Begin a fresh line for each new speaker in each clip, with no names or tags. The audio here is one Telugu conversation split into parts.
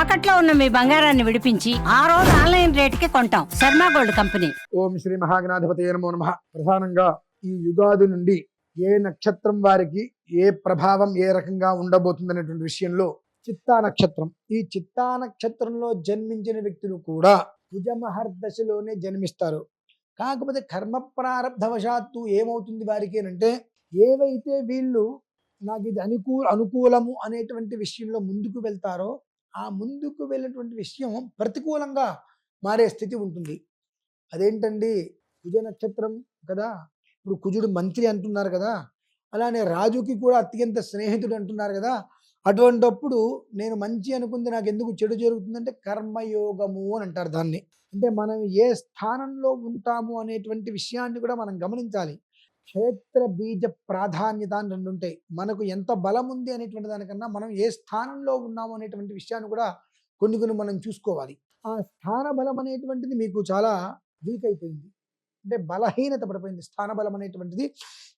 తాకట్లో ఉన్న మీ బంగారాన్ని విడిపించి ఆ రోజు ఆన్లైన్ రేటుకి కొంటాం. Sharma gold company.
ఓం శ్రీ మహాగణాధిపతయే నమో నమః. ప్రధానంగా ఈ యుగాది నుండి ఏ నక్షత్రం వారికి ఏ ప్రభావం ఏ రకంగా ఉండబోతుంది అనేటువంటి విషయంలో చిత్తా నక్షత్రం, ఈ చిత్తా నక్షత్రంలో జన్మించిన వ్యక్తులు కూడా కుజమహర్దశలోనే జన్మిస్తారు. కాకపోతే కర్మ ప్రారబ్ధవశాత్తు ఏమవుతుంది వారికి అంటే, ఏవైతే వీళ్ళు నాకు ఇది అనుకూలము అనేటువంటి విషయంలో ముందుకు వెళ్తారో ఆ ముందుకు వెళ్ళినటువంటి విషయం ప్రతికూలంగా మారే స్థితి ఉంటుంది. అదేంటండి, కుజ నక్షత్రం కదా, ఇప్పుడు కుజుడు మంత్రి అంటున్నారు కదా, అలానే రాజుకి కూడా అత్యంత స్నేహితుడు అంటున్నారు కదా. అటువంటప్పుడు నేను మంచి అనుకుంది నాకు ఎందుకు చెడు జరుగుతుందంటే కర్మయోగము అని అంటారు దాన్ని. అంటే మనం ఏ స్థానంలో ఉంటాము అనేటువంటి విషయాన్ని కూడా మనం గమనించాలి. క్షేత్ర బీజ ప్రాధాన్యత అని రెండు ఉంటాయి. మనకు ఎంత బలం ఉంది అనేటువంటి దానికన్నా మనం ఏ స్థానంలో ఉన్నాము అనేటువంటి విషయాన్ని కూడా కొన్ని మనం చూసుకోవాలి. ఆ స్థాన బలం అనేటువంటిది మీకు చాలా వీక్ అయిపోయింది, అంటే బలహీనత పడిపోయింది. స్థాన బలం అనేటువంటిది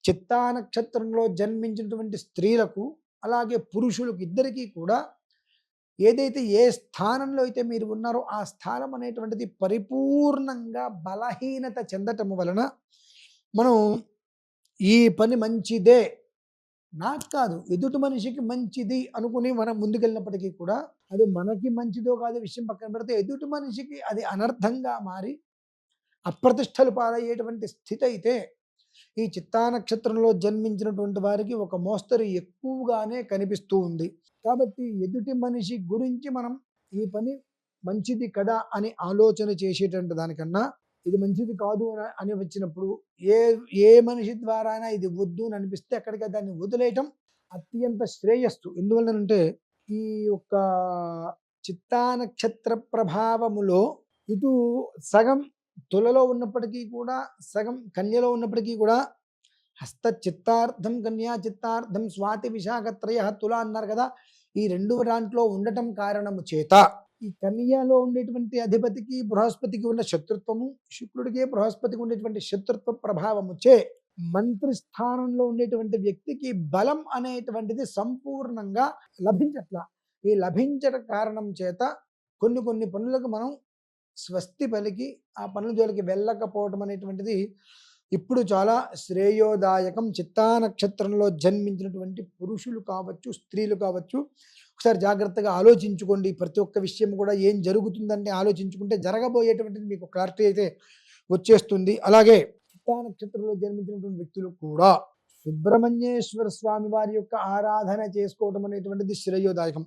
చిత్తా నక్షత్రంలో జన్మించినటువంటి స్త్రీలకు అలాగే పురుషులకు ఇద్దరికీ కూడా ఏదైతే ఏ స్థానంలో అయితే మీరు ఉన్నారో ఆ స్థానం అనేటువంటిది పరిపూర్ణంగా బలహీనత చెందటం వలన మనం ఈ పని మంచిదే, నాకు కాదు ఎదుటి మనిషికి మంచిది అనుకుని మనం ముందుకెళ్ళినప్పటికీ కూడా అది మనకి మంచిదో కాదు విషయం పక్కన పెడితే ఎదుటి మనిషికి అది అనర్థంగా మారి అప్రతిష్టలు పాలయ్యేటువంటి స్థితి అయితే ఈ చిత్తా నక్షత్రంలో జన్మించినటువంటి వారికి ఒక మోస్తరు ఎక్కువగానే కనిపిస్తూ ఉంది. కాబట్టి ఎదుటి మనిషి గురించి మనం ఈ పని మంచిది కదా అని ఆలోచన చేసేటువంటి దానికన్నా ఇది మంచిది కాదు అని వచ్చినప్పుడు ఏ మనిషి ద్వారా ఇది వద్దు అని అనిపిస్తే అక్కడికి దాన్ని వదిలేయటం అత్యంత శ్రేయస్సు. ఎందువల్లనంటే ఈ యొక్క చిత్తా నక్షత్ర ప్రభావములో ఇటు సగం తులలో ఉన్నప్పటికీ కూడా సగం కన్యలో ఉన్నప్పటికీ కూడా హస్త చిత్తార్థం కన్యా చిత్తార్థం స్వాతి విశాఖత్రయ తుల అన్నారు కదా. ఈ రెండు దాంట్లో ఉండటం కారణము చేత ఈ కన్యలో ఉండేటువంటి అధిపతికి బృహస్పతికి ఉన్న శత్రుత్వము, శుక్రుడికి బృహస్పతికి ఉండేటువంటి శత్రుత్వ ప్రభావము చే మంత్రి స్థానంలో ఉండేటువంటి వ్యక్తికి బలం అనేటువంటిది సంపూర్ణంగా లభించట్లా. ఈ లభించట కారణం చేత కొన్ని పనులకు మనం స్వస్తి పలికి ఆ పనుల జోలికి వెళ్ళకపోవడం అనేటువంటిది ఇప్పుడు చాలా శ్రేయోదాయకం. చిత్తా నక్షత్రంలో జన్మించినటువంటి పురుషులు కావచ్చు స్త్రీలు కావచ్చు, ఒకసారి జాగ్రత్తగా ఆలోచించుకోండి. ప్రతి ఒక్క విషయం కూడా ఏం జరుగుతుందంటే ఆలోచించుకుంటే జరగబోయేటువంటిది మీకు క్లారిటీ అయితే వచ్చేస్తుంది. అలాగే చిత్తా నక్షత్రంలో జన్మించినటువంటి వ్యక్తులు కూడా సుబ్రహ్మణ్యేశ్వర స్వామి వారి యొక్క ఆరాధన చేసుకోవడం అనేటువంటిది శ్రేయోదాయకం.